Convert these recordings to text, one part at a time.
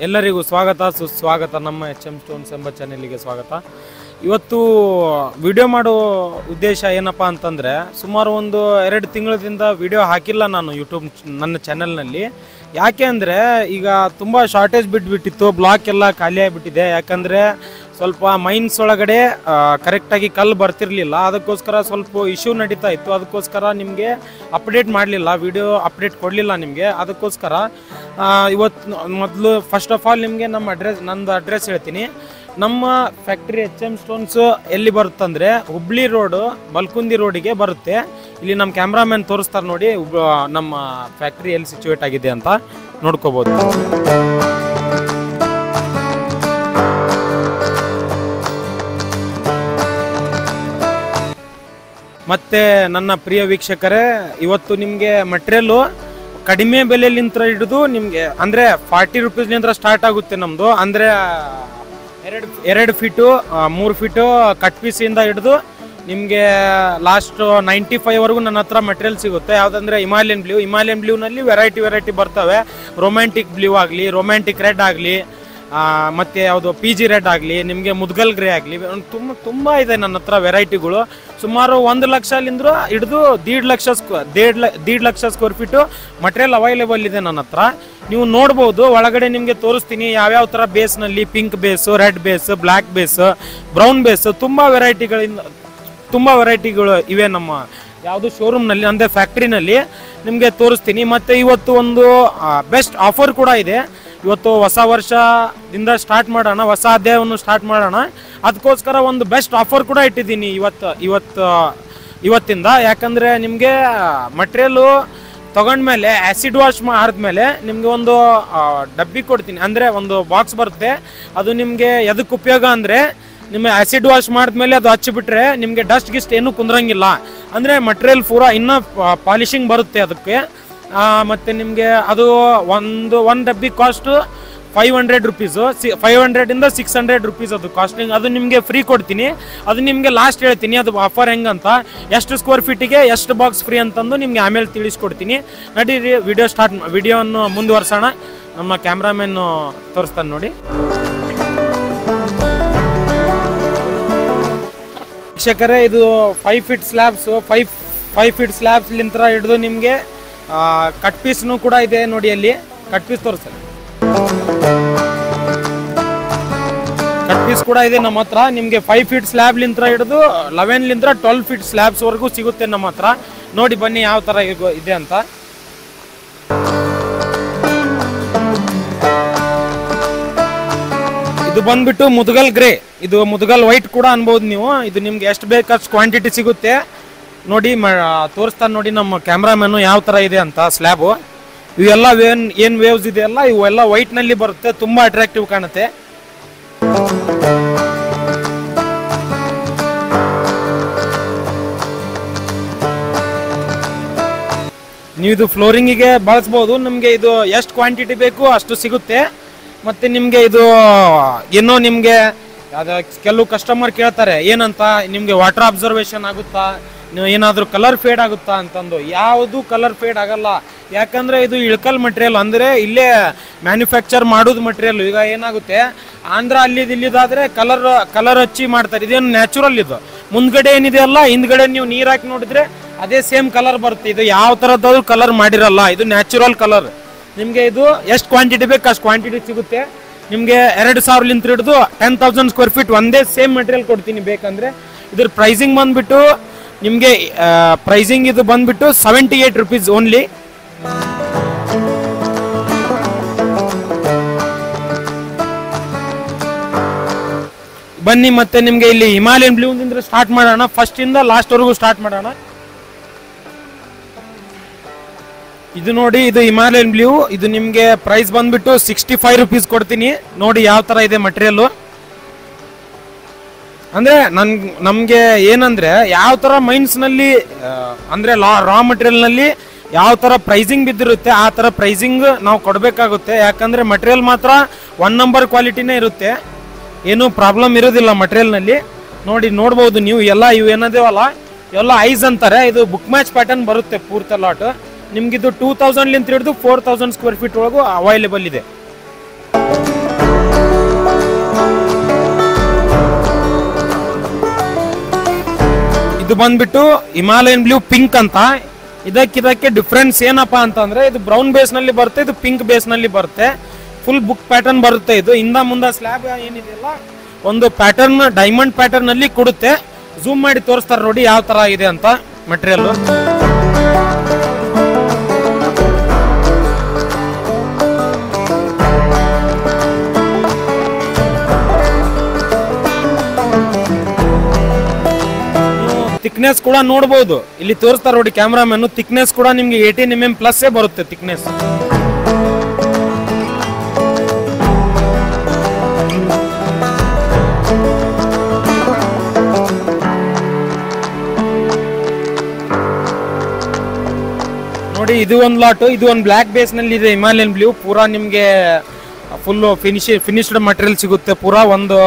ಎಲ್ಲರಿಗೂ ಸ್ವಾಗತ ಸುಸ್ವಾಗತ ನಮ್ಮ HM ಸ್ಟೋನ್ಸ್ ಎಂಬ ಚಾನೆಲ್ಗೆ ಸ್ವಾಗತ. ಇವತ್ತು ವಿಡಿಯೋ ಮಾಡೋ ಉದ್ದೇಶ ಏನಪ್ಪ ಅಂತಂದರೆ, ಸುಮಾರು ಒಂದು 2 ತಿಂಗಳಿಂದ ವಿಡಿಯೋ ಹಾಕಿಲ್ಲ ನಾನು ಯೂಟ್ಯೂಬ್ ನನ್ನ ಚಾನೆಲ್ನಲ್ಲಿ. ಯಾಕೆ ಅಂದರೆ ಈಗ ತುಂಬ ಶಾರ್ಟೇಜ್ ಬಿಟ್ಬಿಟ್ಟಿತ್ತು, ಬ್ಲಾಕ್ ಎಲ್ಲ ಖಾಲಿ ಆಗಿಬಿಟ್ಟಿದೆ. ಯಾಕಂದರೆ ಸ್ವಲ್ಪ ಮೈನ್ಸ್ ಒಳಗಡೆ ಕರೆಕ್ಟಾಗಿ ಕಲ್ಲು ಬರ್ತಿರಲಿಲ್ಲ, ಅದಕ್ಕೋಸ್ಕರ ಸ್ವಲ್ಪ ಇಶ್ಯೂ ನಡೀತಾ ಇತ್ತು. ಅದಕ್ಕೋಸ್ಕರ ನಿಮಗೆ ಅಪ್ಡೇಟ್ ಮಾಡಲಿಲ್ಲ, ವಿಡಿಯೋ ಅಪ್ಡೇಟ್ ಕೊಡಲಿಲ್ಲ ನಿಮಗೆ. ಅದಕ್ಕೋಸ್ಕರ ಇವತ್ತು ಮೊದಲು ಫಸ್ಟ್ ಆಫ್ ಆಲ್ ನಿಮಗೆ ನಂದು ಅಡ್ರೆಸ್ ಹೇಳ್ತೀನಿ. ನಮ್ಮ ಫ್ಯಾಕ್ಟ್ರಿ HM ಸ್ಟೋನ್ಸ್ ಎಲ್ಲಿ ಬರುತ್ತಂದರೆ ಹುಬ್ಳಿ ರೋಡು ಬಲ್ಕುಂದಿ ರೋಡಿಗೆ ಬರುತ್ತೆ. ಇಲ್ಲಿ ನಮ್ಮ ಕ್ಯಾಮ್ರಾಮನ್ ತೋರಿಸ್ತಾರೆ ನೋಡಿ, ನಮ್ಮ ಫ್ಯಾಕ್ಟ್ರಿ ಎಲ್ಲಿ ಸಿಚುವೇಟ್ ಆಗಿದೆ ಅಂತ ನೋಡ್ಕೋಬೋದು. ಮತ್ತು ನನ್ನ ಪ್ರಿಯ ವೀಕ್ಷಕರೇ, ಇವತ್ತು ನಿಮಗೆ ಮಟೀರಿಯಲ್ಲು ಕಡಿಮೆ ಬೆಲೆಯಲ್ಲಿಂದ ಹಿಡಿದು ನಿಮಗೆ ಅಂದರೆ 40 ರೂಪೀಸ್ನಿಂದ ಸ್ಟಾರ್ಟ್ ಆಗುತ್ತೆ ನಮ್ಮದು. ಅಂದರೆ 2 ಫೀಟು 3 ಫೀಟು ಕಟ್ ಪೀಸಿಂದ ಹಿಡಿದು ನಿಮಗೆ ಲಾಸ್ಟ್ 95ವರೆಗೂ ನನ್ನ ಹತ್ರ ಮಟೀರಿಯಲ್ ಸಿಗುತ್ತೆ. ಯಾವುದಂದರೆ ಹಿಮಾಲಯನ್ ಬ್ಲೂನಲ್ಲಿ ವೆರೈಟಿ ಬರ್ತವೆ. ರೊಮ್ಯಾಂಟಿಕ್ ಬ್ಲೂ ಆಗಲಿ, ರೊಮ್ಯಾಂಟಿಕ್ ರೆಡ್ ಆಗಲಿ, ಮತ್ತು ಯಾವುದು PG ರೆಡ್ ಆಗಲಿ, ನಿಮಗೆ ಮುದ್ಗಲ್ ಗ್ರೇ ಆಗಲಿ, ತುಂಬ ಇದೆ ನನ್ನ ಹತ್ರ ವೆರೈಟಿಗಳು. ಸುಮಾರು 1 ಲಕ್ಷಲಿಂದ ಹಿಡಿದು 1.5 lakh square feet material available ಇದೆ ನನ್ನ ಹತ್ರ. ನೀವು ನೋಡ್ಬೋದು, ಒಳಗಡೆ ನಿಮಗೆ ತೋರಿಸ್ತೀನಿ ಯಾವ್ಯಾವ ಥರ ಬೇಸ್ನಲ್ಲಿ, ಪಿಂಕ್ ಬೇಸು, ರೆಡ್ ಬೇಸು, ಬ್ಲ್ಯಾಕ್ ಬೇಸು, ಬ್ರೌನ್ ಬೇಸು, ತುಂಬ ವೆರೈಟಿಗಳು ಇವೆ ನಮ್ಮ ಯಾವುದು ಶೋರೂಮ್ನಲ್ಲಿ, ಅಂದರೆ ಫ್ಯಾಕ್ಟ್ರಿನಲ್ಲಿ ನಿಮಗೆ ತೋರಿಸ್ತೀನಿ. ಮತ್ತು ಇವತ್ತು ಒಂದು ಬೆಸ್ಟ್ ಆಫರ್ ಕೂಡ ಇದೆ. ಇವತ್ತು ಹೊಸ ವರ್ಷದಿಂದ ಸ್ಟಾರ್ಟ್ ಮಾಡೋಣ, ಹೊಸ ಅಧ್ಯಾಯವನ್ನು ಸ್ಟಾರ್ಟ್ ಮಾಡೋಣ. ಅದಕ್ಕೋಸ್ಕರ ಒಂದು ಬೆಸ್ಟ್ ಆಫರ್ ಕೂಡ ಇಟ್ಟಿದ್ದೀನಿ ಇವತ್ತಿಂದ. ಯಾಕಂದರೆ ನಿಮಗೆ ಮಟೀರಿಯಲು ತೊಗೊಂಡ್ಮೇಲೆ ಆ್ಯಸಿಡ್ ವಾಶ್ ಮಾಡಿದ್ಮೇಲೆ ನಿಮಗೆ ಒಂದು ಡಬ್ಬಿ ಕೊಡ್ತೀನಿ, ಅಂದರೆ ಒಂದು ಬಾಕ್ಸ್ ಬರುತ್ತೆ. ಅದು ನಿಮಗೆ ಎದಕ್ಕೆ ಉಪಯೋಗ ಅಂದರೆ, ನಿಮ್ಮ ಆ್ಯಸಿಡ್ ವಾಶ್ ಮಾಡಿದ್ಮೇಲೆ ಅದು ಹಚ್ಚಿಬಿಟ್ರೆ ನಿಮಗೆ ಡಸ್ಟ್ ಗಿಸ್ಟ್ ಏನೂ ಕುಂದ್ರಂಗಿಲ್ಲ. ಅಂದರೆ ಮಟೀರಿಯಲ್ ಪೂರ ಇನ್ನೂ ಪಾಲಿಶಿಂಗ್ ಬರುತ್ತೆ ಅದಕ್ಕೆ. ಮತ್ತು ನಿಮಗೆ ಅದು ಒಂದು ಡಬ್ಬಿ ಕಾಸ್ಟು 500 ರೂಪೀಸು, 500ಇಂದ 600 ರೂಪೀಸ್ ಅದು ಕಾಸ್ಟಿಂಗ್. ಅದು ನಿಮಗೆ ಫ್ರೀ ಕೊಡ್ತೀನಿ. ಅದು ನಿಮಗೆ ಲಾಸ್ಟ್ ಹೇಳ್ತೀನಿ ಅದು ಆಫರ್ ಹೆಂಗಂತ, ಎಷ್ಟು ಸ್ಕ್ವೇರ್ ಫೀಟಿಗೆ ಎಷ್ಟು ಬಾಕ್ಸ್ ಫ್ರೀ ಅಂತಂದು ನಿಮಗೆ ಆಮೇಲೆ ತಿಳಿಸ್ಕೊಡ್ತೀನಿ. ನಡೀರಿ ವಿಡಿಯೋವನ್ನು ಮುಂದುವರ್ಸೋಣ. ನಮ್ಮ ಕ್ಯಾಮ್ರಾಮನ್ ತೋರಿಸ್ತಾನೆ ನೋಡಿ. ವೀಕ್ಷಕರೇ, ಇದು 5 ಫೀಟ್ ಸ್ಲ್ಯಾಬ್ಸು, 5 ಫೀಟ್ ಸ್ಲ್ಯಾಬ್ಸ್ಲಿಂದ ಹಿಡಿದು ನಿಮಗೆ ಕಟ್ ಪೀಸ್ನು ಕೂಡ ಇದೆ ನೋಡಿ. ಅಲ್ಲಿ ಕಟ್ ಪೀಸ್ ತೋರಿಸ್ತಾರೆ, ಕಟ್ ಪೀಸ್ ಕೂಡ ಇದೆ ನಮ್ಮ ಹತ್ರ. ನಿಮಗೆ 5 ಫೀಟ್ ಸ್ಲ್ಯಾಬ್ಲಿಂದ ಹಿಡಿದು 11ಲಿಂದ 12 ಫೀಟ್ ಸ್ಲ್ಯಾಬ್ಸ್ವರೆಗೂ ಸಿಗುತ್ತೆ ನಮ್ಮ ಹತ್ರ. ನೋಡಿ ಬನ್ನಿ ಯಾವ ಥರ ಇದೆ ಅಂತ. ಇದು ಬಂದ್ಬಿಟ್ಟು ಮುದ್ಗಲ್ ಗ್ರೇ, ಇದು ಮುದ್ಗಲ್ ವೈಟ್ ಕೂಡ ಅನ್ಬೋದು ನೀವು. ಇದು ನಿಮ್ಗೆ ಎಷ್ಟು ಬೇಕಷ್ಟು ಕ್ವಾಂಟಿಟಿ ಸಿಗುತ್ತೆ ನೋಡಿ. ತೋರಿಸ್ತಾನೆ ನೋಡಿ ನಮ್ಮ ಕ್ಯಾಮ್ರಾಮನ್ನು ಯಾವ ಥರ ಇದೆ ಅಂತ ಸ್ಲ್ಯಾಬು. ಇವೆಲ್ಲ ಏನು ವೇವ್ಸ್ ಇದೆಯಲ್ಲ, ಇವೆಲ್ಲ ವೈಟ್ನಲ್ಲಿ ಬರುತ್ತೆ, ತುಂಬ ಅಟ್ರಾಕ್ಟಿವ್ ಕಾಣುತ್ತೆ. ನೀವು ಇದು ಫ್ಲೋರಿಂಗಿಗೆ ಬಳಸ್ಬೋದು. ನಿಮಗೆ ಇದು ಎಷ್ಟು ಕ್ವಾಂಟಿಟಿ ಬೇಕು ಅಷ್ಟು ಸಿಗುತ್ತೆ. ಮತ್ತು ನಿಮಗೆ ಇದು ಏನೋ ನಿಮಗೆ ಕೆಲವು ಕಸ್ಟಮರ್ ಕೇಳ್ತಾರೆ ಏನಂತ, ನಿಮಗೆ ವಾಟರ್ ಅಬ್ಸರ್ವೇಷನ್ ಆಗುತ್ತಾ, ನೀವು ಏನಾದರೂ ಕಲರ್ ಫೇಡ್ ಆಗುತ್ತಾ ಅಂತಂದು. ಯಾವುದು ಕಲರ್ ಫೇಡ್ ಆಗಲ್ಲ, ಯಾಕಂದರೆ ಇದು ಇಳ್ಕಲ್ ಮಟೀರಿಯಲ್, ಅಂದರೆ ಇಲ್ಲೇ ಮ್ಯಾನುಫ್ಯಾಕ್ಚರ್ ಮಾಡೋದು ಮಟೀರಿಯಲ್. ಈಗ ಏನಾಗುತ್ತೆ, ಆಂಧ್ರ ಇಲ್ಲಿದಾದರೆ ಕಲರ್ ಹಚ್ಚಿ ಮಾಡ್ತಾರೆ. ಇದೇನು ನ್ಯಾಚುರಲ್, ಇದು ಮುಂದ್ಗಡೆ ಏನಿದೆ ಅಲ್ಲ, ಹಿಂದ್ಗಡೆ ನೀವು ನೀರು ಹಾಕಿ ನೋಡಿದ್ರೆ ಅದೇ ಸೇಮ್ ಕಲರ್ ಬರುತ್ತೆ. ಇದು ಯಾವ ಥರದ್ದಾದ್ರೂ ಕಲರ್ ಮಾಡಿರಲ್ಲ, ಇದು ನ್ಯಾಚುರಲ್ ಕಲರ್. ನಿಮಗೆ ಇದು ಎಷ್ಟು ಕ್ವಾಂಟಿಟಿ ಬೇಕು ಅಷ್ಟು ಕ್ವಾಂಟಿಟಿ ಸಿಗುತ್ತೆ. ನಿಮಗೆ 2000ಲಿಂದ ಹಿಡಿದು 10,000 ಸ್ಕ್ವೇರ್ ಫೀಟ್ ಒಂದೇ ಸೇಮ್ ಮಟೀರಿಯಲ್ ಕೊಡ್ತೀನಿ ಬೇಕಂದರೆ. ಇದ್ರ ಪ್ರೈಸಿಂಗ್ ಬಂದುಬಿಟ್ಟು ನಿಮಗೆ ಇದು ಬಂದುಬಿಟ್ಟು 78 ರೂಪೀಸ್ ಓನ್ಲಿ. ಬನ್ನಿ ಮತ್ತೆ ನಿಮಗೆ ಇಲ್ಲಿ ಹಿಮಾಲಯನ್ ಬ್ಲೂನಿಂದ ಸ್ಟಾರ್ಟ್ ಮಾಡೋಣ, ಫಸ್ಟಿಂದ ಲಾಸ್ಟ್ವರೆಗೂ ಸ್ಟಾರ್ಟ್ ಮಾಡೋಣ. ಇದು ನೋಡಿ, ಇದು ಹಿಮಾಲಯನ್ ಬ್ಲೂ. ಇದು ನಿಮಗೆ ಪ್ರೈಸ್ ಬಂದ್ಬಿಟ್ಟು 65 ರೂಪೀಸ್ ಕೊಡ್ತೀನಿ. ನೋಡಿ ಯಾವ ಥರ ಇದೆ ಮಟೀರಿಯಲ್ಲು. ಅಂದರೆ ನಮಗೆ ಏನಂದರೆ, ಯಾವ ಥರ ಮೈನ್ಸ್ನಲ್ಲಿ ಅಂದರೆ ರಾ ಮಟೀರಿಯಲ್ನಲ್ಲಿ ಯಾವ ಥರ ಪ್ರೈಸಿಂಗ್ ಬಿದ್ದಿರುತ್ತೆ ಆ ಥರ ಪ್ರೈಸಿಂಗ್ ನಾವು ಕೊಡಬೇಕಾಗುತ್ತೆ. ಯಾಕಂದರೆ ಮಟೀರಿಯಲ್ ಮಾತ್ರ 1 ನಂಬರ್ ಕ್ವಾಲಿಟಿನೇ ಇರುತ್ತೆ, ಏನೂ ಪ್ರಾಬ್ಲಮ್ ಇರೋದಿಲ್ಲ ಮಟೀರಿಯಲ್ನಲ್ಲಿ. ನೋಡ್ಬೋದು ನೀವು ಎಲ್ಲ ಇವೇನದೇವಲ್ಲ ಎಲ್ಲ ಐಸ್ ಅಂತಾರೆ. ಇದು ಬುಕ್ ಮ್ಯಾಚ್ ಪ್ಯಾಟರ್ನ್ ಬರುತ್ತೆ ಪೂರ್ತಿ ಲಾಟ್. ನಿಮಗಿದು 2000ಲಿಂದ ಹಿಡಿದು 4000 ಸ್ಕ್ವೇರ್ ಫೀಟ್ ಒಳಗೂ ಅವೈಲೇಬಲ್ ಇದೆ. ಇದು ಬಂದ್ಬಿಟ್ಟು ಹಿಮಾಲಯನ್ ಬ್ಲೂ ಪಿಂಕ್ ಅಂತ. ಇದಕ್ಕೆ ಡಿಫ್ರೆನ್ಸ್ ಏನಪ್ಪಾ ಅಂತಂದ್ರೆ ಇದು ಬ್ರೌನ್ ಬೇಸ್ ನಲ್ಲಿ ಬರುತ್ತೆ, ಇದು ಪಿಂಕ್ ಬೇಸ್ ನಲ್ಲಿ ಬರುತ್ತೆ. ಫುಲ್ ಬುಕ್ ಪ್ಯಾಟರ್ನ್ ಬರುತ್ತೆ. ಇದು ಇಂದ ಮುಂದೆ ಸ್ಲ್ಯಾಬ್ ಏನಿದೆಯಲ್ಲ ಒಂದು ಪ್ಯಾಟರ್ನ್ ಡೈಮಂಡ್ ಪ್ಯಾಟರ್ನ್ ಅಲ್ಲಿ ಕೊಡುತ್ತೆ. ಝೂಮ್ ಮಾಡಿ ತೋರಿಸ್ತಾರೆ ನೋಡಿ ಯಾವ ತರ ಇದೆ ಅಂತ ಮೆಟೀರಿಯಲ್. ಥಿಕ್ನೆಸ್ ಕೂಡ ನೋಡಬಹುದು, ಇಲ್ಲಿ ತೋರಿಸ್ತಾರೆ ನೋಡಿ ಕ್ಯಾಮ್ರಾಮನ್. ಥಿಕ್ನೆಸ್ ಕೂಡ ನಿಮ್ಗೆ 18 mm ಪ್ಲಸ್ ಬರುತ್ತೆ ಥಿಕ್ನೆಸ್. ನೋಡಿ ಇದು ಒಂದು ಲಾಟ್, ಇದು ಒಂದು ಬ್ಲಾಕ್ ಬೇಸ್ ನಲ್ಲಿ ಇದೆ ಹಿಮಾಲಯನ್ ಬ್ಲೂ. ಪೂರಾ ನಿಮ್ಗೆ ಫುಲ್ ಫಿನಿಶ್ಡ್ ಮಟೀರಿಯಲ್ ಸಿಗುತ್ತೆ. ಪೂರಾ ಒಂದು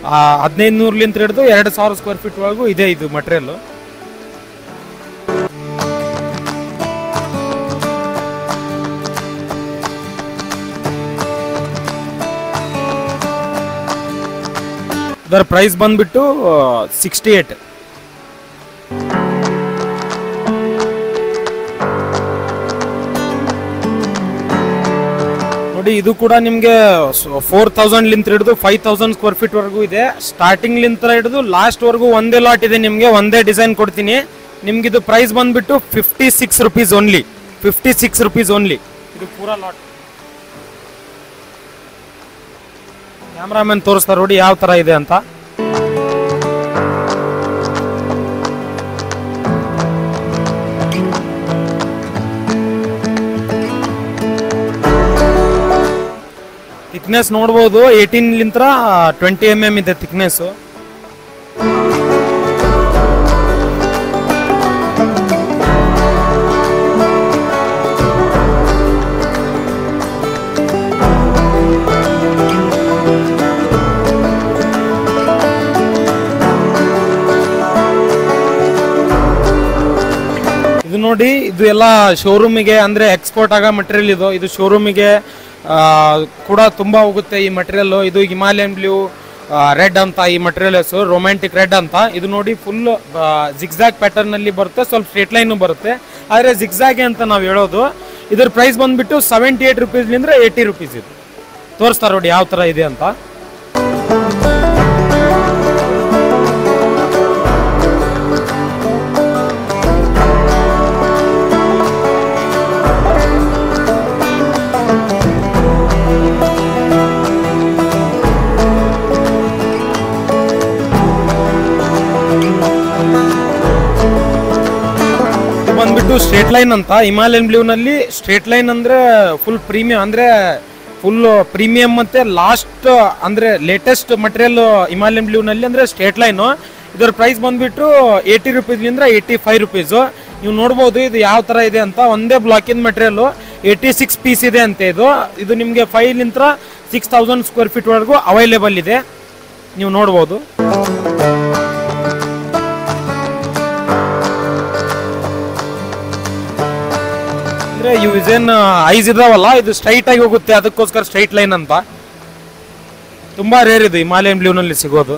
1500 ಹಿಡಿದು 2000 ಸ್ಕ್ವೇರ್ ಫೀಟ್ ವರೆಗೂ ಇದೆ ಇದು ಮಟೀರಿಯಲ್. ಇದರ ಪ್ರೈಸ್ ಬಂದ್ಬಿಟ್ಟು 68. ಇದು ಕೂಡ ನಿಮ್ಗೆ 4000 ಲಿಂತ ಹಿಡಿದು 5000 ಸ್ಕ್ವೇರ್ ಫೀಟ್ ವರೆಗೂ ಇದೆ. ಸ್ಟಾರ್ಟಿಂಗ್ ಲಿಂತ ಹಿಡಿದು ಲಾಸ್ಟ್ ವರೆಗೂ ಒಂದೇ ಲಾಟ್ ಇದೆ ನಿಮ್ಗೆ, ಒಂದೇ ಡಿಸೈನ್ ಕೊಡ್ತೀನಿ ನಿಮ್ಗೆ. ಇದು ಪ್ರೈಸ್ ಬಂದ್ಬಿಟ್ಟು 56 rupees ಓನ್ಲಿ. 56 rupees ಓನ್ಲಿ ಇದು ಪೂರಾ ಲಾಟ್. ಕ್ಯಾಮ್ರಾಮನ್ ತೋರಿಸ್ತಾರೆ ನೋಡಿ ಯಾವ ತರ ಇದೆ ಅಂತ. ಥಿಕ್ನೆಸ್ ನೋಡಬಹುದು, 18 ಲಿಂತ್ರ 20 mm ಇದೆ ಥಿಕ್ನೆಸ್. ಇದು ನೋಡಿ, ಇದು ಎಲ್ಲ ಶೋರೂಮಿಗೆ ಅಂದ್ರೆ ಎಕ್ಸ್ಪೋರ್ಟ್ ಆಗೋ ಮಟೀರಿಯಲ್. ಇದು ಶೋರೂಮಿಗೆ ಕೂಡ ತುಂಬಾ ಹೋಗುತ್ತೆ ಈ ಮಟೀರಿಯಲ್. ಇದು ಹಿಮಾಲಯನ್ ಬ್ಲೂ ರೆಡ್ ಅಂತ ಈ ಮಟೀರಿಯಲ್ ಹೆಸರು, ರೊಮ್ಯಾಂಟಿಕ್ ರೆಡ್ ಅಂತ. ಇದು ನೋಡಿ ಫುಲ್ ಜಿಗ್ಜಾಗ್ ಪ್ಯಾಟರ್ನ್ ನಲ್ಲಿ ಬರುತ್ತೆ, ಸ್ವಲ್ಪ ಸ್ಟ್ರೇಟ್ ಲೈನ್ ಬರುತ್ತೆ, ಆದ್ರೆ ಜಿಗ್ಜಾಗ್ ಅಂತ ನಾವು ಹೇಳೋದು. ಇದ್ರ ಪ್ರೈಸ್ ಬಂದ್ಬಿಟ್ಟು 78 rupees ಲಿಂದ 80 rupees ಇದು. ತೋರಿಸ್ತಾರೆ ನೋಡಿ ಯಾವ ತರ ಇದೆ ಅಂತ. ಬಂದ್ಬಿಟ್ಟು ಸ್ಟ್ರೇಟ್ ಲೈನ್ ಅಂತ. ಹಿಮಾಲಯನ್ ಬ್ಲೂ ನಲ್ಲಿ ಸ್ಟ್ರೇಟ್ ಲೈನ್ ಅಂದ್ರೆ ಫುಲ್ ಪ್ರೀಮಿಯಂ, ಅಂದ್ರೆ ಫುಲ್ ಪ್ರೀಮಿಯಂ ಮತ್ತೆ ಲಾಸ್ಟ್ ಅಂದ್ರೆ ಲೇಟೆಸ್ಟ್ ಮಟೀರಿಯಲ್ ಹಿಮಾಲಯನ್ ಬ್ಲೂ ನಲ್ಲಿ ಅಂದ್ರೆ ಸ್ಟ್ರೇಟ್ ಲೈನ್. ಇದರ ಪ್ರೈಸ್ ಬಂದ್ಬಿಟ್ಟು 80 rupees ಲಿಂದ 85 rupees. ನೀವು ನೋಡಬಹುದು ಇದು ಯಾವ ತರ ಇದೆ ಅಂತ. ಒಂದೇ ಬ್ಲಾಕಿನ ಮಟೀರಿಯಲ್ 86 ಪೀಸ್ ಇದೆ ಅಂತ. ಇದು ನಿಮ್ಗೆ 5 ಲಿಂದ 6000 ಸ್ಕ್ವೇರ್ ಫೀಟ್ ವರೆಗೂ ಅವೈಲೇಬಲ್ ಇದೆ, ನೀವು ನೋಡಬಹುದು. ಇವೇನ್ ಐಸ್ ಇದಾವಲ್ಲ, ಇದು ಸ್ಟ್ರೈಟ್ ಆಗಿ ಹೋಗುತ್ತೆ, ಅದಕ್ಕೋಸ್ಕರ ಸ್ಟ್ರೈಟ್ ಲೈನ್ ಅಂತ. ತುಂಬಾ ರೇರ್ ಇದು ಹಿಮಾಲಯನ್ ಬ್ಲೂ ನಲ್ಲಿ ಸಿಗೋದು.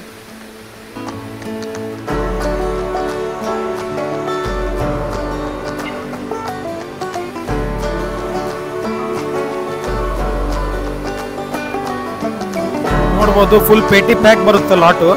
ನೋಡಬಹುದು ಫುಲ್ ಪೇಟಿ ಪ್ಯಾಕ್ ಬರುತ್ತೆ ಲಾಟು.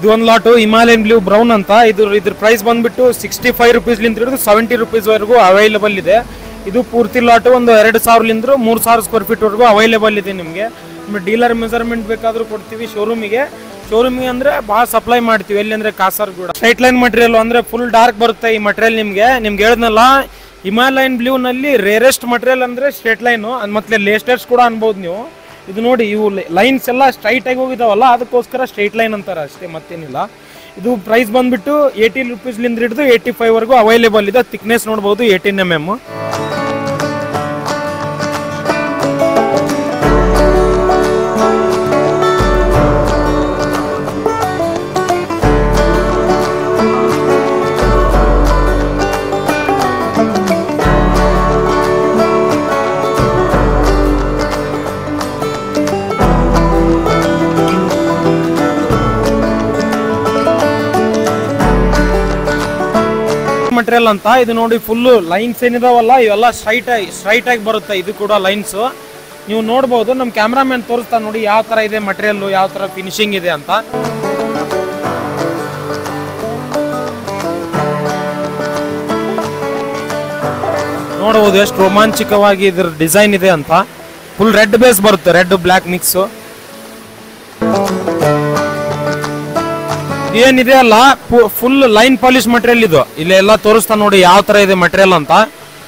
ಇದು ಒಂದು ಲಾಟು ಹಿಮಾಲಯನ್ ಬ್ಲೂ ಬ್ರೌನ್ ಅಂತ. ಇದ್ರ ಪ್ರೈಸ್ ಬಂದ್ಬಿಟ್ಟು 65 rupees ಲಿಂದ ಹಿಡಿದು 70 rupees ವರೆಗೂ ಅವೈಲೇಬಲ್ ಇದೆ. ಇದು ಪೂರ್ತಿ ಲಾಟು ಒಂದು 2000 ಲಿಂದ 3000 ಸ್ಕ್ವೇರ್ ಫೀಟ್ ವರೆಗೂ ಅವೈಲೇಬಲ್ ಇದೆ ನಿಮಗೆ. ಡೀಲರ್ ಮೆಜರ್ಮೆಂಟ್ ಬೇಕಾದ್ರೂ ಕೊಡ್ತೀವಿ ಶೋರೂಮಿಗೆ ಅಂದ್ರೆ ಭಾಳ ಸಪ್ಲೈ ಮಾಡ್ತೀವಿ. ಎಲ್ಲಿ ಅಂದ್ರೆ ಕಾಸರಗೋಡು. ಸ್ಟ್ರೈಟ್ ಲೈನ್ ಮಟೀರಿಯಲ್ ಅಂದ್ರೆ ಫುಲ್ ಡಾರ್ಕ್ ಬರುತ್ತೆ ಈ ಮಟೀರಿಯಲ್. ನಿಮ್ಗೆ ಹೇಳಿದ್ನಲ್ಲ, ಹಿಮಾಲಯನ್ ಬ್ಲೂ ನಲ್ಲಿ ರೇರೆಸ್ಟ್ ಮಟೀರಿಯಲ್ ಅಂದ್ರೆ ಸ್ಟ್ರೈಟ್ ಲೈನ್, ಮತ್ತೆ ಲೇಟೆಸ್ಟ್ ಕೂಡ ಅನ್ಬೋದು ನೀವು. ಇದು ನೋಡಿ, ಇವು ಲೈನ್ಸ್ ಎಲ್ಲ ಸ್ಟ್ರೈಟ್ ಆಗಿ ಹೋಗಿದಾವಲ್ಲ, ಅದಕ್ಕೋಸ್ಕರ ಸ್ಟ್ರೈಟ್ ಲೈನ್ ಅಂತಾರೆ ಅಷ್ಟೇ, ಮತ್ತೇನಿಲ್ಲ. ಇದು ಪ್ರೈಸ್ ಬಂದ್ಬಿಟ್ಟು 80 rupees ಲಿಂದ ಹಿಡಿದು 85 ವರೆಗೂ ಅವೈಲೇಬಲ್ ಇದೆ. ಥಿಕ್ನೆಸ್ ನೋಡಬಹುದು 18 mm. ಮಟೀರಿಯಲ್ ಅಂತ. ಇದು ನೋಡಿ ಫುಲ್ ಲೈನ್ಸ್ ಏನಿದಾವಲ್ಲ ಇವೆಲ್ಲ ಸ್ಟ್ರೈಟ್ ಆಗಿ ಬರುತ್ತೆ. ಇದು ಕೂಡ ಲೈನ್ಸ್ ನೀವು ನೋಡ್ಬೋದು. ನಮ್ಮ ಕ್ಯಾಮ್ರಾಮನ್ ತೋರಿಸ್ತಾ ನೋಡಿ ಯಾವ ತರ ಇದೆ ಮಟೀರಿಯಲ್, ಯಾವ ತರ ಫಿನಿಶಿಂಗ್ ಇದೆ ಅಂತ. ನೋಡಬಹುದು ಎಷ್ಟು ರೋಮಾಂಚಕವಾಗಿ ಇದ್ರ ಡಿಸೈನ್ ಇದೆ ಅಂತ. ಫುಲ್ ರೆಡ್ ಬೇಸ್ ಬರುತ್ತೆ, ರೆಡ್ ಬ್ಲಾಕ್ ಮಿಕ್ಸ್. ಏನಿದೆ ಅಲ್ಲ ಫುಲ್ ಲೈನ್ ಪಾಲಿಶ್ ಮಟೀರಿಯಲ್ ಇದು. ಇಲ್ಲಿ ಎಲ್ಲ ತೋರಿಸ್ತಾ ನೋಡಿ ಯಾವ ತರ ಇದೆ ಮಟೀರಿಯಲ್ ಅಂತ.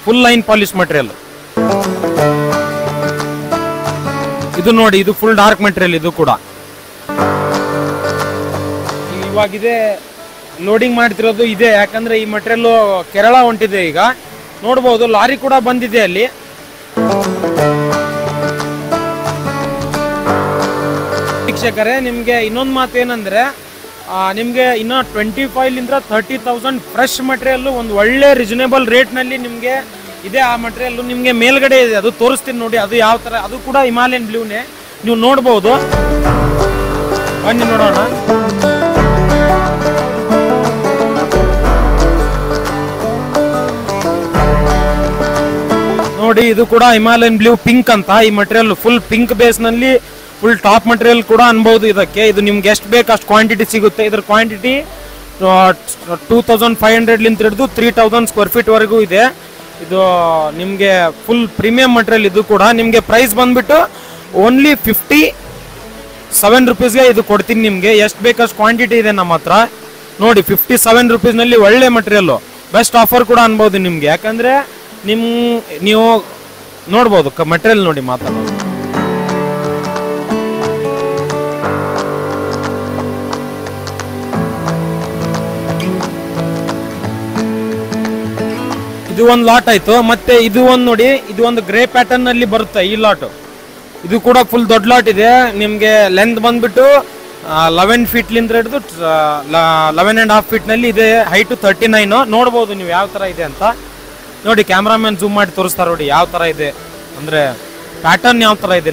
ಫುಲ್ ಲೈನ್ ಪಾಲಿಶ್ ಮಟೀರಿಯಲ್ ಇದು ನೋಡಿ. ಇದು ಫುಲ್ ಡಾರ್ಕ್ ಮಟೀರಿಯಲ್ ಇದು ಕೂಡ. ಇವಾಗಿದೆ ಲೋಡಿಂಗ್ ಮಾಡ್ತಿರೋದು ಇದೆ, ಯಾಕಂದ್ರೆ ಈ ಮಟೀರಿಯಲ್ ಕೇರಳ ಹೊಂಟಿದೆ ಈಗ. ನೋಡ್ಬೋದು ಲಾರಿ ಕೂಡ ಬಂದಿದೆ ಅಲ್ಲಿ. ವೀಕ್ಷಕರೇ, ನಿಮ್ಗೆ ಇನ್ನೊಂದು ಮಾತು ಏನಂದ್ರೆ, ನಿಮ್ಗೆ ಇನ್ನ 25 ರಿಂದ 30,000 ಫ್ರೆಶ್ ಮಟೀರಿಯಲ್ ಒಂದು ಒಳ್ಳೆ ರೀಸನೇಬಲ್ ರೇಟ್ ನಲ್ಲಿ ನಿಮ್ಗೆ ಇದೆ. ಆ ಮಟೀರಿಯಲ್ ನಿಮ್ಗೆ ಮೇಲ್ಗಡೆ ಇದೆ, ಅದು ತೋರಿಸ್ತೀನಿ ನೋಡಿ. ಅದು ಯಾವ ತರ, ಅದು ಕೂಡ ಹಿಮಾಲಯನ್ ಬ್ಲೂನೇ, ನೀವು ನೋಡ್ಬೋದು. ಬನ್ನಿ ನೋಡೋಣ. ನೋಡಿ ಇದು ಕೂಡ ಹಿಮಾಲಯನ್ ಬ್ಲೂ ಪಿಂಕ್ ಅಂತ. ಈ ಮಟೀರಿಯಲ್ ಫುಲ್ ಪಿಂಕ್ ಬೇಸ್ ನಲ್ಲಿ ಫುಲ್ ಟಾಪ್ ಮಟೀರಿಯಲ್ ಕೂಡ ಅನ್ಬಹುದು ಇದಕ್ಕೆ. ಇದು ನಿಮ್ಗೆ ಎಷ್ಟು ಬೇಕು ಅಷ್ಟು ಕ್ವಾಂಟಿಟಿ ಸಿಗುತ್ತೆ. ಇದ್ರ ಕ್ವಾಂಟಿಟಿ 2500 ಲಿಂದ ಹಿಡಿದು 3000 ಸ್ಕ್ವೇರ್ ಫೀಟ್ ವರೆಗೂ ಇದೆ. ಇದು ನಿಮ್ಗೆ ಫುಲ್ ಪ್ರೀಮಿಯಂ ಮಟೀರಿಯಲ್. ಇದು ಕೂಡ ನಿಮ್ಗೆ ಪ್ರೈಸ್ ಬಂದ್ಬಿಟ್ಟು ಓನ್ಲಿ 57 ರುಪೀಸ್ಗೆ ಇದು ಕೊಡ್ತೀನಿ ನಿಮ್ಗೆ. ಎಷ್ಟು ಬೇಕಷ್ಟು ಕ್ವಾಂಟಿಟಿ ಇದೆ ನಮ್ಮ ಹತ್ರ. ನೋಡಿ 57 ರುಪೀಸ್ ನಲ್ಲಿ ಒಳ್ಳೆ ಮಟೀರಿಯಲ್, ಬೆಸ್ಟ್ ಆಫರ್ ಕೂಡ ಅನ್ಬಹುದು ನಿಮ್ಗೆ. ಯಾಕಂದ್ರೆ ನೀವು ನೋಡ್ಬೋದು ಮಟೀರಿಯಲ್ ನೋಡಿ ಮಾತಾಡೋದು. ಇದು ಒಂದು ಲಾಟ್ ಆಯ್ತು. ಮತ್ತೆ ಇದು ಒಂದು ನೋಡಿ, ಇದು ಒಂದು ಗ್ರೇ ಪ್ಯಾಟರ್ನ್ ನಲ್ಲಿ ಬರುತ್ತೆ ಈ ಲಾಟ್. ಇದು ಕೂಡ ಫುಲ್ ದೊಡ್ಡ ಲಾಟ್ ಇದೆ. ನಿಮ್ಗೆ ಲೆಂತ್ ಬಂದ್ಬಿಟ್ಟು 11 ಫೀಟ್ ಲಿಂದ ಹಿಡಿದು 11.5 ಫೀಟ್ ನಲ್ಲಿ ಇದೆ. ಹೈಟ್ 39. ನೋಡ್ಬೋದು ನೀವು ಯಾವ ತರ ಇದೆ ಅಂತ. ನೋಡಿ ಕ್ಯಾಮ್ರಾಮನ್ ಜೂಮ್ ಮಾಡಿ ತೋರಿಸ್ತಾರೆ ನೋಡಿ ಯಾವ ತರ ಇದೆ, ಅಂದ್ರೆ ಪ್ಯಾಟರ್ನ್ ಯಾವ ತರ ಇದೆ.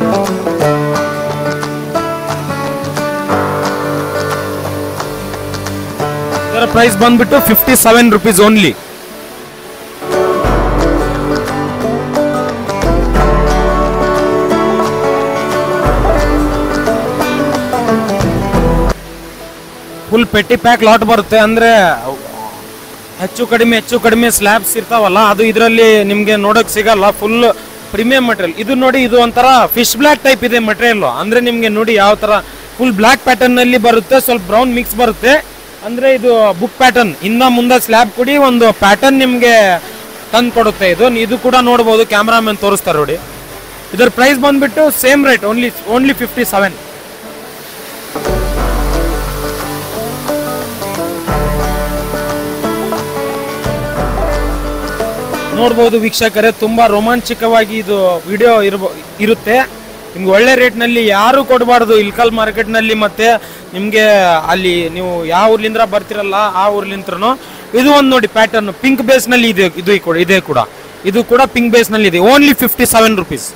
ಇದರ ಪ್ರೈಸ್ ಬಂದ್ಬಿಟ್ಟು 57 ರುಪೀಸ್ ಓನ್ಲಿ. ಫುಲ್ ಪೆಟ್ಟಿ ಪ್ಯಾಕ್ ಲಾಟ್ ಬರುತ್ತೆ. ಅಂದ್ರೆ ಹೆಚ್ಚು ಕಡಿಮೆ ಸ್ಲ್ಯಾಬ್ಸ್ ಇರ್ತಾವಲ್ಲ, ಅದು ಇದರಲ್ಲಿ ನಿಮ್ಗೆ ನೋಡಕ್ ಸಿಗಲ್ಲ. Full premium material. ಇದು ನೋಡಿ, ಇದು ಒಂಥರ ಫಿಶ್ ಬ್ಲಾಕ್ ಟೈಪ್ ಇದೆ ಮಟೀರಿಯಲ್. ಅಂದ್ರೆ ನಿಮ್ಗೆ ನೋಡಿ ಯಾವ ತರ ಫುಲ್ ಬ್ಲಾಕ್ ಪ್ಯಾಟರ್ನ್ ನಲ್ಲಿ ಬರುತ್ತೆ, ಸ್ವಲ್ಪ ಬ್ರೌನ್ ಮಿಕ್ಸ್ ಬರುತ್ತೆ. ಅಂದ್ರೆ ಇದು ಬುಕ್ ಪ್ಯಾಟರ್ನ್. ಇನ್ನ ಮುಂದೆ ಸ್ಲ್ಯಾಬ್ ಕೊಡಿ ಒಂದು ಪ್ಯಾಟರ್ನ್ ನಿಮ್ಗೆ ತಂದು ಕೊಡುತ್ತೆ ಇದು. ಇದು ಕೂಡ ನೋಡಬಹುದು, ಕ್ಯಾಮ್ರಾಮನ್ ತೋರಿಸ್ತಾರೆ ನೋಡಿ. ಇದರ ಪ್ರೈಸ್ ಬಂದ್ಬಿಟ್ಟು ಸೇಮ್ ರೇಟ್, ಓನ್ಲಿ 57. ನೋಡ್ಬೋದು ವೀಕ್ಷಕರೇ, ತುಂಬಾ ರೋಮಾಂಚಕವಾಗಿ ಇದು ವಿಡಿಯೋ ಇರುತ್ತೆ. ನಿಮ್ಗೆ ಒಳ್ಳೆ ರೇಟ್ ನಲ್ಲಿ ಯಾರು ಕೊಡಬಾರ್ದು ಇಲ್ಕಲ್ ಮಾರ್ಕೆಟ್ ನಲ್ಲಿ. ಮತ್ತೆ ನಿಮ್ಗೆ ಅಲ್ಲಿ ನೀವು ಯಾವ ಊರ್ಲಿಂದ ಬರ್ತಿರಲ್ಲ ಆ ಊರ್ಲಿಂತ್ರನು ಇದು ಒಂದು ನೋಡಿ ಪ್ಯಾಟರ್ನ್ ಪಿಂಕ್ ಬೇಸ್ ನಲ್ಲಿ ಇದೆ. ಇದು ಕೂಡ ಪಿಂಕ್ ಬೇಸ್ ನಲ್ಲಿ ಇದೆ. Only 57 rupees.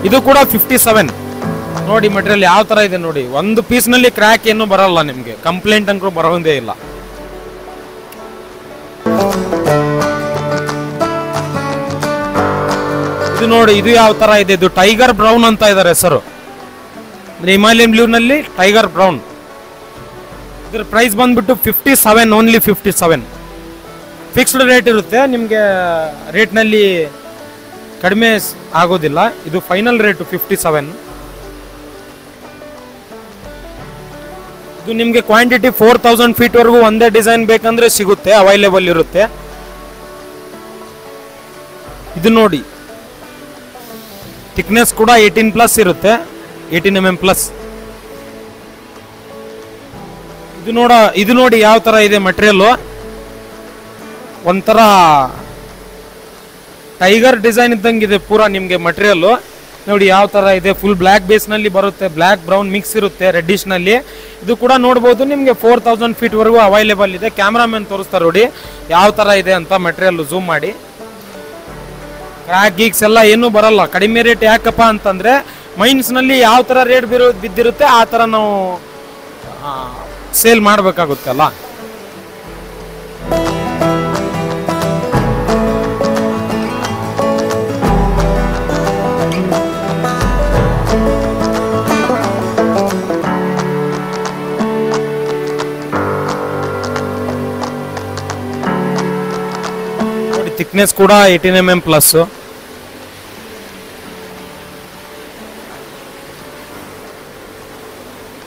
ಇದು ಕೂಡ 57. ನೋಡಿ ಮಟೀರಿಯಲ್ ಯಾವ ತರ ಇದೆ ನೋಡಿ. ಒಂದು ಪೀಸ್ ನಲ್ಲಿ ಕ್ರ್ಯಾಕ್ ಏನು ಬರಲ್ಲ, ನಿಮ್ಗೆ ಕಂಪ್ಲೇಂಟ್ ಅಂಕೂ ಬರೋದೇ ಇಲ್ಲ. ಇದು ನೋಡಿ, ಇದು ಯಾವ ತರ ಇದೆ. ಇದು ಟೈಗರ್ ಬ್ರೌನ್ ಅಂತ ಇದಾರೆ ಹೆಸರು. ಹಿಮಾಲಯನ್ ಬ್ಲೂ ನಲ್ಲಿ ಟೈಗರ್ ಬ್ರೌನ್. ಇದ್ರ ಪ್ರೈಸ್ ಬಂದ್ಬಿಟ್ಟು 57, ಓನ್ಲಿ 57. ಫಿಕ್ಸ್ಡ್ ರೇಟ್ ಇರುತ್ತೆ ನಿಮ್ಗೆ, ರೇಟ್ ನಲ್ಲಿ ಕಡಿಮೆ ಆಗೋದಿಲ್ಲ. ಇದು ಫೈನಲ್ ರೇಟ್ 57. ಇದು ನಿಮ್ಗೆ ಕ್ವಾಂಟಿಟಿ 4000 ಫೀಟ್ ವರೆಗೂ ಒಂದೇ ಡಿಸೈನ್ ಬೇಕಂದ್ರೆ ಸಿಗುತ್ತೆ, ಅವೈಲೇಬಲ್ ಇರುತ್ತೆ. ಇದು ನೋಡಿ, ಥಿಕ್ನೆಸ್ ಕೂಡ 18+ ಇರುತ್ತೆ, 18 mm+. ಇದು ನೋಡಿ ಯಾವ ತರ ಇದೆ ಮಟೀರಿಯಲ್. ಒಂಥರ ಟೈಗರ್ ಡಿಸೈನ್ ಇದ್ದಂಗಿದೆ ಪೂರಾ ನಿಮ್ಗೆ ಮಟೀರಿಯಲ್. ನೋಡಿ ಯಾವ ತರ ಇದೆ. ಫುಲ್ ಬ್ಲಾಕ್ ಬೇಸ್ ನಲ್ಲಿ ಬರುತ್ತೆ, ಬ್ಲಾಕ್ ಬ್ರೌನ್ ಮಿಕ್ಸ್ ಇರುತ್ತೆ ರೆಡ್ಡಿಶ್ ನಲ್ಲಿ. ಇದು ಕೂಡ ನೋಡಬಹುದು ನಿಮ್ಗೆ 4000 ಫೀಟ್ ವರೆಗೂ ಅವೈಲೇಬಲ್ ಇದೆ. ಕ್ಯಾಮ್ರಾಮನ್ ತೋರಿಸ್ತಾರೆ ನೋಡಿ ಯಾವ ತರ ಇದೆ ಅಂತ ಮಟೀರಿಯಲ್ ಜೂಮ್ ಮಾಡಿ. ಕ್ರ್ಯಾಕ್ ಗೀಕ್ಸ್ ಎಲ್ಲ ಏನು ಬರಲ್ಲ. ಕಡಿಮೆ ರೇಟ್ ಯಾಕಪ್ಪ ಅಂತಂದ್ರೆ ಮೈನ್ಸ್ನಲ್ಲಿ ಯಾವ ಥರ ರೇಟ್ ಬಿದ್ದಿರುತ್ತೆ ಆ ಥರ ನಾವು ಸೇಲ್ ಮಾಡಬೇಕಾಗುತ್ತೆ ಅಲ್ಲ. ನೋಡಿ ಥಿಕ್ನೆಸ್ ಕೂಡ 18 mm ಪ್ಲಸ್.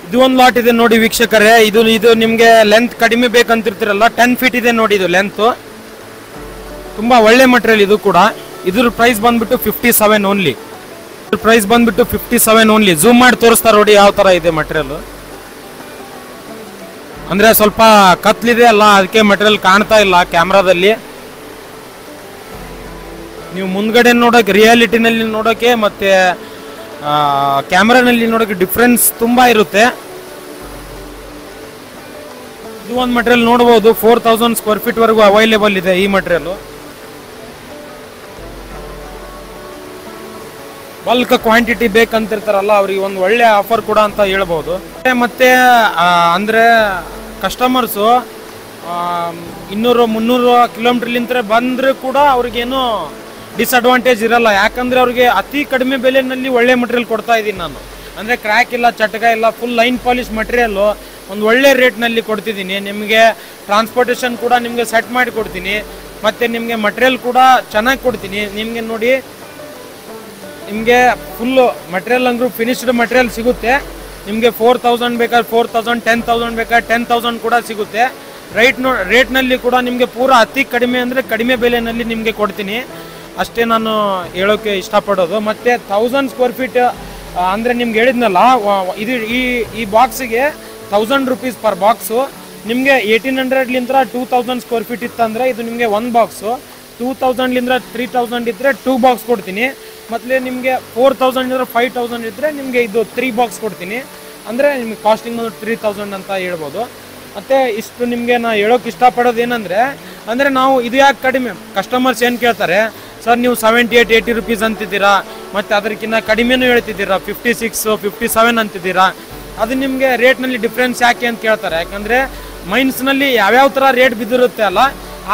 ಇದು ಒಂದು ಲಾಟ್ ಇದೆ ನೋಡಿ ವೀಕ್ಷಕರೇ. ಇದು ನಿಮ್ಗೆ ಲೆಂತ್ ಕಡಿಮೆ ಬೇಕಂತಿರ್ತೀರಲ್ಲ, 10 ಫೀಟ್ ಇದೆ ನೋಡಿ ಇದು ಲೆಂತ್. ತುಂಬಾ ಒಳ್ಳೆ ಮಟೀರಿಯಲ್ ಇದು ಕೂಡ. ಇದ್ರ ಪ್ರೈಸ್ ಬಂದ್ಬಿಟ್ಟು 57 ಓನ್ಲಿ. ಪ್ರೈಸ್ ಬಂದ್ಬಿಟ್ಟು 57 ಓನ್ಲಿ. ಝೂಮ್ ಮಾಡಿ ತೋರಿಸ್ತಾರೆ ನೋಡಿ ಯಾವ ತರ ಇದೆ ಮಟೀರಿಯಲ್. ಅಂದ್ರೆ ಸ್ವಲ್ಪ ಕತ್ಲಿದೆ ಅಲ್ಲ, ಅದಕ್ಕೆ ಮಟೀರಿಯಲ್ ಕಾಣ್ತಾ ಇಲ್ಲ ಕ್ಯಾಮ್ರಾದಲ್ಲಿ. ನೀವು ಮುಂದ್ಗಡೆ ನೋಡೋಕೆ, ರಿಯಾಲಿಟಿನಲ್ಲಿ ನೋಡೋಕೆ ಮತ್ತೆ ಕ್ಯಾಮ್ರಾನಲ್ಲಿ ನೋಡೋಕೆ ಡಿಫ್ರೆನ್ಸ್ ತುಂಬಾ ಇರುತ್ತೆ. ಇದು ಒಂದು ಮಟೀರಿಯಲ್ ನೋಡಬಹುದು, 4000 ಸ್ಕ್ವೇರ್ ಫೀಟ್ ವರೆಗೂ ಅವೈಲೇಬಲ್ ಇದೆ ಈ ಮಟೀರಿಯಲ್. ಬಲ್ಕ್ ಕ್ವಾಂಟಿಟಿ ಬೇಕಂತಿರ್ತಾರಲ್ಲ ಅವ್ರಿಗೆ ಒಂದು ಒಳ್ಳೆ ಆಫರ್ ಕೂಡ ಅಂತ ಹೇಳ್ಬೋದು. ಮತ್ತೆ ಅಂದ್ರೆ ಕಸ್ಟಮರ್ಸು 200-300 ಕಿಲೋಮೀಟರ್ಲಿಂದ ಬಂದ್ರೆ ಕೂಡ ಅವ್ರಿಗೇನು ಡಿಸ್ಅಡ್ವಾಂಟೇಜ್ ಇರಲ್ಲ. ಯಾಕಂದ್ರೆ ಅವ್ರಿಗೆ ಅತಿ ಕಡಿಮೆ ಬೆಲೆನಲ್ಲಿ ಒಳ್ಳೆ ಮಟೀರಿಯಲ್ ಕೊಡ್ತಾ ಇದ್ದೀನಿ ನಾನು. ಅಂದ್ರೆ ಕ್ರ್ಯಾಕ್ ಇಲ್ಲ, ಚಟಕ ಇಲ್ಲ, ಫುಲ್ ಲೈನ್ ಪಾಲಿಶ್ ಮಟೀರಿಯಲ್ ಒಂದು ಒಳ್ಳೆ ರೇಟ್ನಲ್ಲಿ ಕೊಡ್ತಿದ್ದೀನಿ. ನಿಮಗೆ ಟ್ರಾನ್ಸ್ಪೋರ್ಟೇಷನ್ ಕೂಡ ನಿಮಗೆ ಸೆಟ್ ಮಾಡಿ ಕೊಡ್ತೀನಿ. ಮತ್ತೆ ನಿಮಗೆ ಮಟೀರಿಯಲ್ ಕೂಡ ಚೆನ್ನಾಗಿ ಕೊಡ್ತೀನಿ. ನಿಮಗೆ ನೋಡಿ, ನಿಮಗೆ ಫುಲ್ ಮಟೀರಿಯಲ್ ಅಂದ್ರೂ ಫಿನಿಶ್ಡ್ ಮಟೀರಿಯಲ್ ಸಿಗುತ್ತೆ. ನಿಮಗೆ 4000 ಬೇಕಾದ್ರೆ 4000, 10,000 ಬೇಕಾದ್ರೆ 10,000 ಕೂಡ ಸಿಗುತ್ತೆ. ರೇಟ್ನಲ್ಲಿ ಕೂಡ ನಿಮಗೆ ಪೂರಾ ಅತಿ ಕಡಿಮೆ ಅಂದರೆ ಕಡಿಮೆ ಬೆಲೆಯಲ್ಲಿ ನಿಮಗೆ ಕೊಡ್ತೀನಿ. ಅಷ್ಟೇ ನಾನು ಹೇಳೋಕೆ ಇಷ್ಟಪಡೋದು. ಮತ್ತು 1000 ಸ್ಕ್ವೇರ್ ಫೀಟ್ ಅಂದರೆ ನಿಮ್ಗೆ ಹೇಳಿದ್ನಲ್ಲ, ಇದು ಈ ಬಾಕ್ಸಿಗೆ 1000 ರೂಪೀಸ್ ಪರ್ ಬಾಕ್ಸು. ನಿಮಗೆ 1800 2000 ಸ್ಕ್ವೇರ್ ಫೀಟ್ ಇತ್ತಂದರೆ ಇದು ನಿಮಗೆ 1 ಬಾಕ್ಸು. 2000 3000 ಇದ್ದರೆ 2 ಬಾಕ್ಸ್ ಕೊಡ್ತೀನಿ. ಮತ್ತು ನಿಮಗೆ 4000 5000 ಇದ್ದರೆ ನಿಮಗೆ ಇದು 3 ಬಾಕ್ಸ್ ಕೊಡ್ತೀನಿ. ಅಂದರೆ ನಿಮಗೆ ಕಾಸ್ಟಿಂಗ್ 3000 ಅಂತ ಹೇಳ್ಬೋದು. ಮತ್ತು ಇಷ್ಟು ನಿಮಗೆ ನಾನು ಹೇಳೋಕೆ ಇಷ್ಟಪಡೋದು ಏನಂದರೆ, ಅಂದರೆ ನಾವು ಇದು ಯಾಕೆ ಕಡಿಮೆ, ಕಸ್ಟಮರ್ಸ್ ಏನು ಕೇಳ್ತಾರೆ, ಸರ್ ನೀವು 78-80 ರೂಪೀಸ್ ಅಂತಿದ್ದೀರಾ, ಮತ್ತು ಅದಕ್ಕಿಂತ ಕಡಿಮೆನೂ ಹೇಳ್ತಿದ್ದೀರಾ, 56 57 ಅಂತಿದ್ದೀರಾ. ಅದು ನಿಮಗೆ ರೇಟ್ನಲ್ಲಿ ಡಿಫ್ರೆನ್ಸ್ ಯಾಕೆ ಅಂತ ಕೇಳ್ತಾರೆ. ಯಾಕಂದರೆ ಮೈನ್ಸ್ನಲ್ಲಿ ಯಾವ್ಯಾವ ಥರ ರೇಟ್ ಬಿದ್ದಿರುತ್ತೆ ಅಲ್ಲ,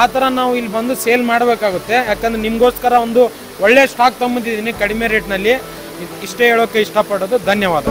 ಆ ಥರ ನಾವು ಇಲ್ಲಿ ಬಂದು ಸೇಲ್ ಮಾಡಬೇಕಾಗುತ್ತೆ. ಯಾಕಂದರೆ ನಿಮಗೋಸ್ಕರ ಒಂದು ಒಳ್ಳೆ ಸ್ಟಾಕ್ ತೊಗೊಂಬಂದಿದ್ದೀನಿ ಕಡಿಮೆ ರೇಟ್ನಲ್ಲಿ. ಇಷ್ಟೇ ಹೇಳೋಕ್ಕೆ ಇಷ್ಟಪಡೋದು. ಧನ್ಯವಾದ.